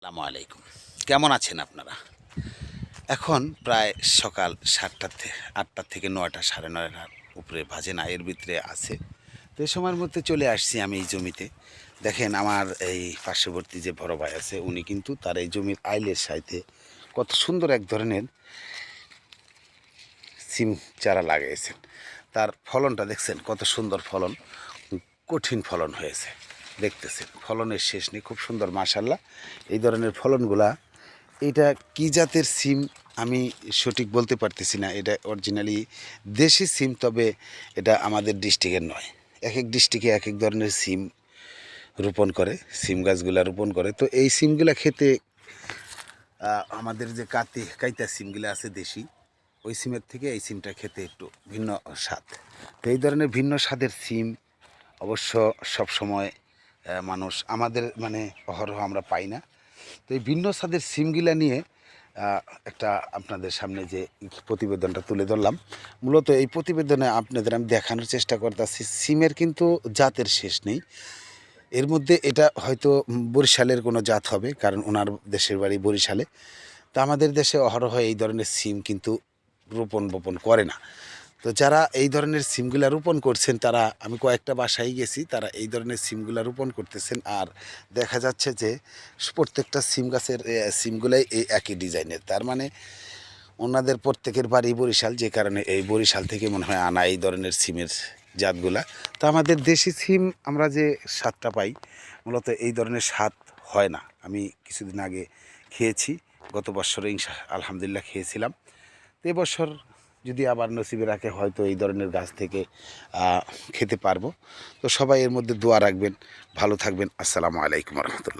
আসসালামু আলাইকুম। কেমন আছেন আপনারা? এখন প্রায় সকাল ৮টা থেকে ৯টা ৯:৩০ উপরে বাজে না, এর ভিতরে আছে। তো এই সময়ের মধ্যে চলে আসছি আমি এই জমিতে। দেখেন আমার এই পার্শ্ববর্তী যে বড় ভাই আছে উনি কিন্তু তার এই জমির আইলের সাইতে কত সুন্দর এক ধরনের সিম চারা লাগিয়েছেন। তার ফলনটা দেখছেন কত সুন্দর ফলন, কঠিন ফলন হয়েছে। দেখতেছেন ফলনের শেষ নেই, খুব সুন্দর মাশাআল্লাহ। এই ধরনের ফলনগুলা, এটা কি জাতের সিম আমি সঠিক বলতে পারতেছি না। এটা অরিজিনালি দেশি সিম, তবে এটা আমাদের ডিস্ট্রিক্টের নয়। একেক ডিস্ট্রিক্টে একেক ধরনের সিম রোপণ করে, সিম গাছগুলা রোপণ করে। তো এই সিমগুলা খেতে আমাদের যে কাইতা সিমগুলা আছে দেশি, ওই সিমের থেকে এই সিমটা খেতে একটু ভিন্ন স্বাদ। তো এই ধরনের ভিন্ন স্বাদের সিম অবশ্য সবসময় মানুষ আমাদের মানে অহরহ আমরা পাই না। তো এই ভিন্ন স্বাদের সিমগুলা নিয়ে একটা আপনাদের সামনে যে প্রতিবেদনটা তুলে ধরলাম, মূলত এই প্রতিবেদনে আপনাদের আমি দেখানোর চেষ্টা করতেছি সিমের কিন্তু জাতের শেষ নেই। এর মধ্যে এটা হয়তো বরিশালের কোনো জাত হবে, কারণ ওনার দেশের বাড়ি বরিশালে। তো আমাদের দেশে অহরহ এই ধরনের সিম কিন্তু বপন করে না। তো যারা এই ধরনের সিমগুলা রোপণ করছেন, তারা, আমি কয়েকটা বাসায় গেছি, তারা এই ধরনের সিমগুলা রোপণ করতেছেন। আর দেখা যাচ্ছে যে প্রত্যেকটা সিম গাছের সিমগুলাই এই একই ডিজাইনের। তার মানে ওনাদের প্রত্যেকের বাড়ি বরিশাল, যে কারণে এই বরিশাল থেকে মনে হয় আনা এই ধরনের সিমের জাতগুলা। তো আমাদের দেশি সিম আমরা যে স্বাদটা পাই, মূলত এই ধরনের স্বাদ হয় না। আমি কিছুদিন আগে খেয়েছি, গত বছরে আলহামদুলিল্লাহ খেয়েছিলাম। তো এবছর যদি আবার নসিবে রাখে, হয়তো এই ধরনের গাছ থেকে খেতে পারবো। তো সবাই এর মধ্যে দোয়া রাখবেন, ভালো থাকবেন। আসসালামু আলাইকুম রহমতুল্লাহ।